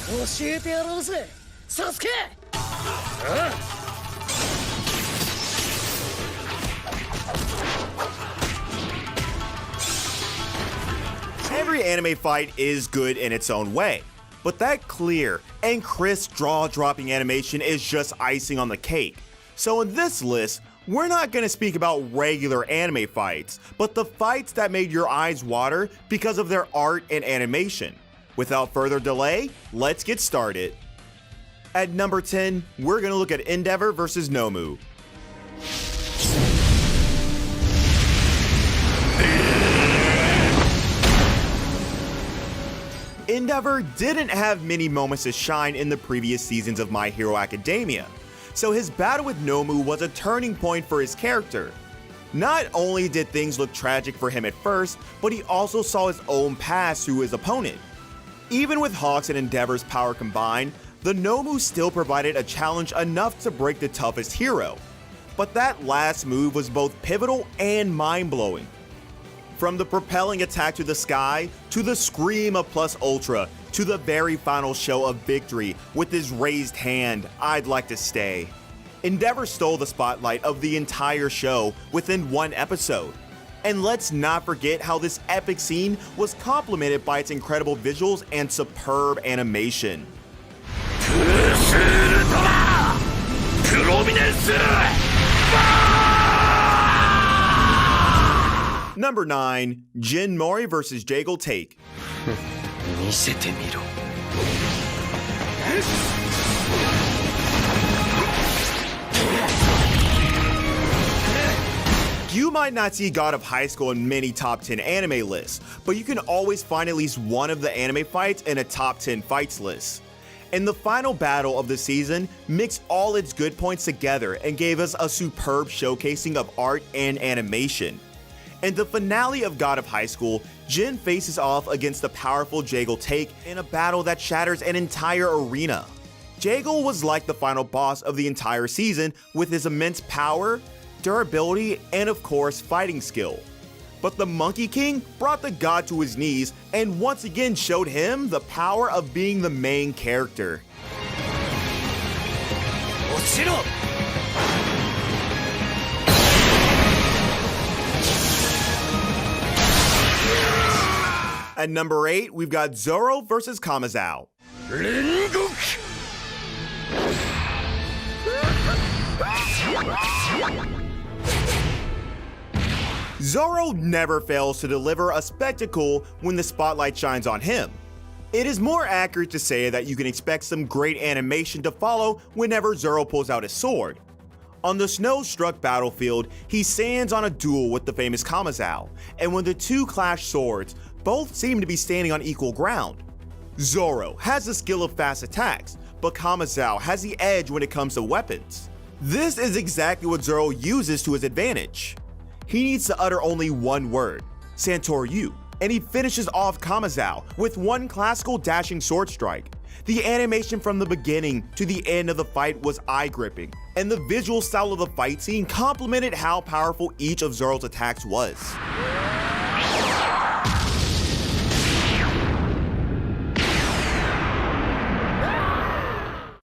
教えてやろうぜサスケ。Every anime fight is good in its own way, but that clear and crisp jaw-dropping animation is just icing on the cake. So in this list, we're not going to speak about regular anime fights, but the fights that made your eyes water because of their art and animation. Without further delay, let's get started. At number 10, we're going to look at Endeavor vs. Nomu. Endeavor didn't have many moments to shine in the previous seasons of My Hero Academia, so his battle with Nomu was a turning point for his character. Not only did things look tragic for him at first, but he also saw his own pass through his opponent. Even with Hawks and Endeavor's power combined, the Nomu still provided a challenge enough to break the toughest hero. But that last move was both pivotal and mind-blowing. From the propelling attack to the sky, to the scream of Plus Ultra, to the very final show of victory with his raised hand, I'd like to stay. Endeavor stole the spotlight of the entire show within one episode. And let's not forget how this epic scene was complemented by its incredible visuals and superb animation. Number 9, Jin Mori vs. Jaegal Take. 見せてみろ。You might not see God of High School in many top 10 anime lists, but you can always find at least one of the anime fights in a top 10 fights list. And the final battle of the season mixed all its good points together and gave us a superb showcasing of art and animation. In the finale of God of High School, Jin faces off against the powerful Jaegal Take in a battle that shatters an entire arena. Jaegal was like the final boss of the entire season with his immense power, durability, and of course fighting skill. But the Monkey King brought the god to his knees and once again showed him the power of being the main character. 落ちろ。At number 8, we've got Zoro vs. Kamazao. 煉獄。Zoro never fails to deliver a spectacle when the spotlight shines on him. It is more accurate to say that you can expect some great animation to follow whenever Zoro pulls out his sword. On the snow-struck battlefield, he stands on a duel with the famous Kamazao, and when the two clash swords, both seem to be standing on equal ground. Zoro has the skill of fast attacks, but Kamazao has the edge when it comes to weapons. This is exactly what Zoro uses to his advantage. He needs to utter only one word, Santoryu, and he finishes off Kamazao with one classical dashing sword strike. The animation from the beginning to the end of the fight was eye-gripping, and the visual style of the fight scene complemented how powerful each of Zoro's attacks was.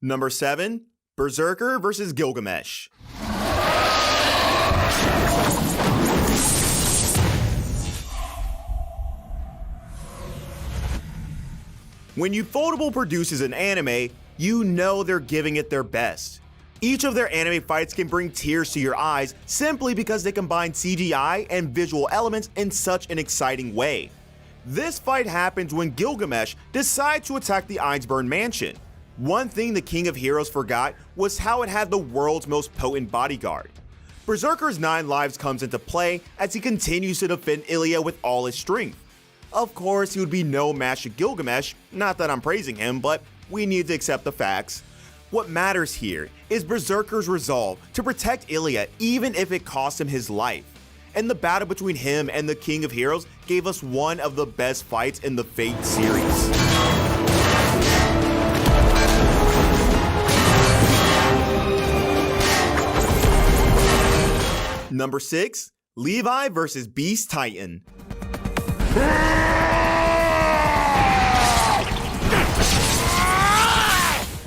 Number 7, Berserker vs. Gilgamesh. When Ufotable produces an anime, you know they're giving it their best. Each of their anime fights can bring tears to your eyes simply because they combine CGI and visual elements in such an exciting way. This fight happens when Gilgamesh decides to attack the Ainsburn mansion. One thing the King of Heroes forgot was how it had the world's most potent bodyguard. Berserker's 9 lives comes into play as he continues to defend Ilya with all his strength. Of course, he would be no match to Gilgamesh, not that I'm praising him, but we need to accept the facts. What matters here is Berserker's resolve to protect Ilya even if it cost him his life. And the battle between him and the King of Heroes gave us one of the best fights in the Fate series. Number 6, Levi vs. Beast Titan.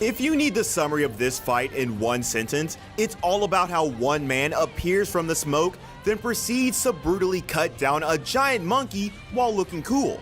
If you need the summary of this fight in one sentence, it's all about how one man appears from the smoke, then proceeds to brutally cut down a giant monkey while looking cool.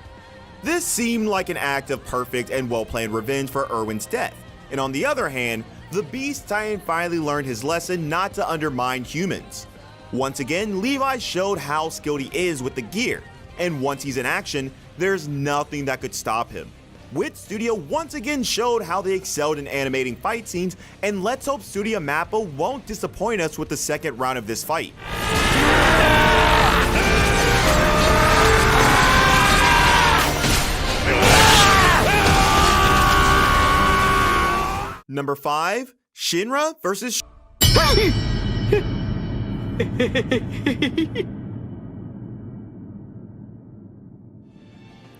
This seemed like an act of perfect and well-planned revenge for Erwin's death, and on the other hand, the Beast Titan finally learned his lesson not to undermine humans. Once again, Levi showed how skilled he is with the gear, and once he's in action, there's nothing that could stop him. Wit Studio once again showed how they excelled in animating fight scenes, and let's hope Studio Mappa won't disappoint us with the second round of this fight. Number 5, Shinra vs.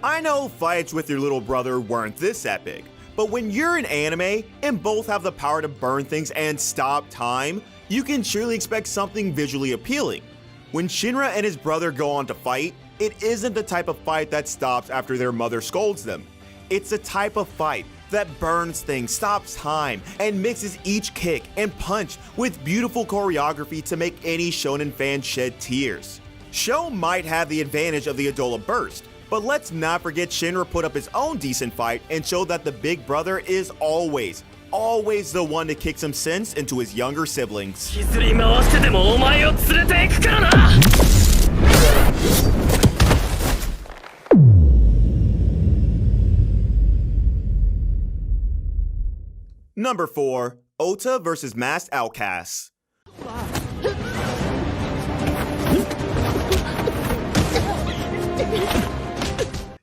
I know fights with your little brother weren't this epic, but when you're in anime and both have the power to burn things and stop time, you can surely expect something visually appealing. When Shinra and his brother go on to fight, it isn't the type of fight that stops after their mother scolds them. It's the type of fight that burns things, stops time, and mixes each kick and punch with beautiful choreography to make any shonen fan shed tears. Sho might have the advantage of the Adola Burst, but let's not forget Shinra put up his own decent fight and showed that the big brother is always the one to kick some sense into his younger siblings. Number 4, Ota vs. Masked Outcasts.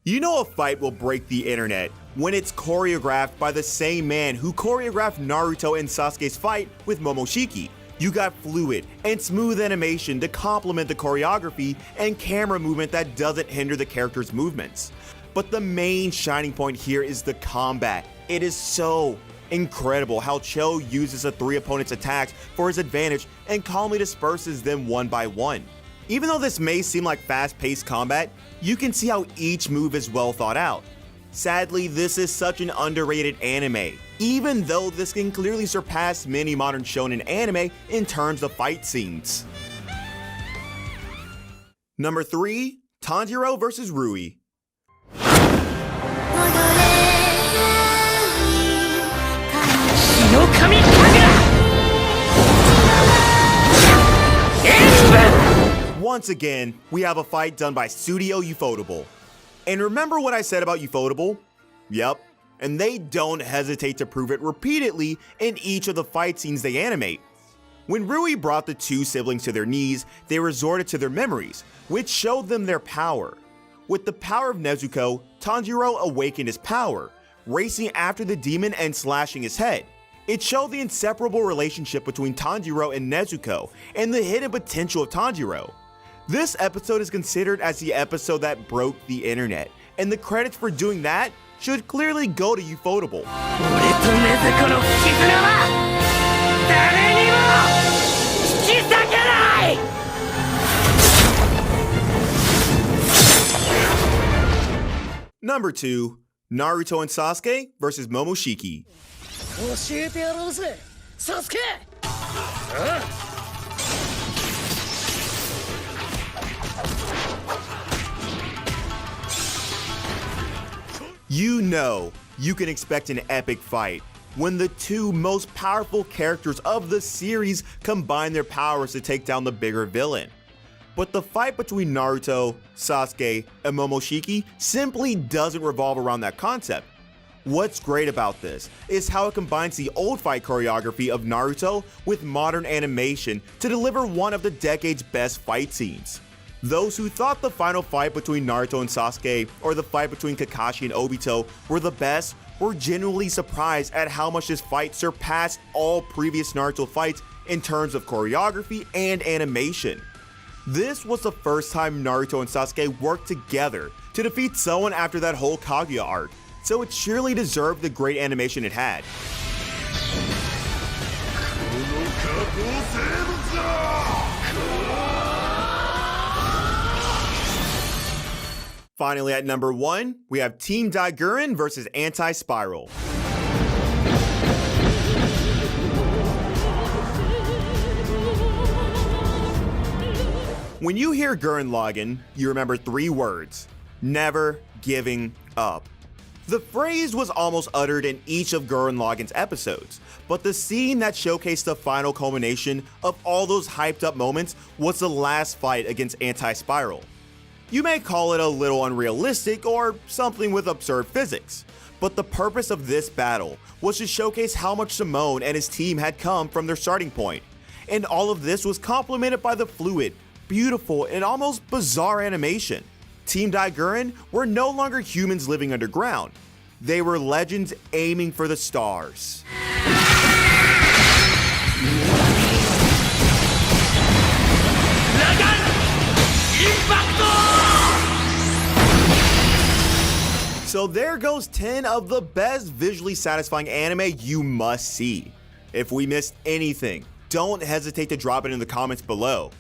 You know a fight will break the internet when it's choreographed by the same man who choreographed Naruto and Sasuke's fight with Momoshiki. You got fluid and smooth animation to complement the choreography and camera movement that doesn't hinder the character's movements. But the main shining point here is the combat. It is so incredible how Cho uses the 3 opponents' attacks for his advantage and calmly disperses them one by one. Even though this may seem like fast-paced combat, you can see how each move is well thought out. Sadly, this is such an underrated anime, even though this can clearly surpass many modern shonen anime in terms of fight scenes. Number 3, Tanjiro vs. Rui. Once again, we have a fight done by Studio Ufotable. And remember what I said about Ufotable? Yep, and they don't hesitate to prove it repeatedly in each of the fight scenes they animate. When Rui brought the 2 siblings to their knees, they resorted to their memories, which showed them their power. With the power of Nezuko, Tanjiro awakened his power, racing after the demon and slashing his head. It showed the inseparable relationship between Tanjiro and Nezuko, and the hidden potential of Tanjiro. This episode is considered as the episode that broke the internet, and the credits for doing that should clearly go to Ufotable. Number 2, Naruto and Sasuke vs. Momoshiki. 教えてやろうぜ、サスケ。You know you can expect an epic fight when the 2 most powerful characters of the series combine their powers to take down the bigger villain. But the fight between Naruto, Sasuke, and Momoshiki simply doesn't revolve around that concept. What's great about this is how it combines the old fight choreography of Naruto with modern animation to deliver one of the decade's best fight scenes. Those who thought the final fight between Naruto and Sasuke or the fight between Kakashi and Obito were the best were genuinely surprised at how much this fight surpassed all previous Naruto fights in terms of choreography and animation. This was the first time Naruto and Sasuke worked together to defeat someone after that whole Kaguya arc, so it surely deserved the great animation it had. Finally, at number 1, we have Team Daiguren vs. Anti-Spiral. When you hear Gurren Lagann, you remember 3 words: never giving up. The phrase was almost uttered in each of Gurren Lagann's episodes, but the scene that showcased the final culmination of all those hyped up moments was the last fight against Anti-Spiral. You may call it a little unrealistic or something with absurd physics, but the purpose of this battle was to showcase how much Simone and his team had come from their starting point, and all of this was complemented by the fluid, beautiful, and almost bizarre animation. Team Dai Gurren were no longer humans living underground. They were legends aiming for the stars. So there goes 10 of the best visually satisfying anime you must see. If we missed anything, don't hesitate to drop it in the comments below.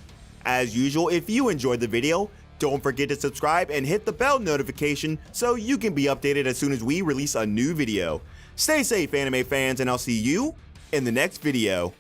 As usual, if you enjoyed the video, don't forget to subscribe and hit the bell notification so you can be updated as soon as we release a new video. Stay safe, anime fans, and I'll see you in the next video.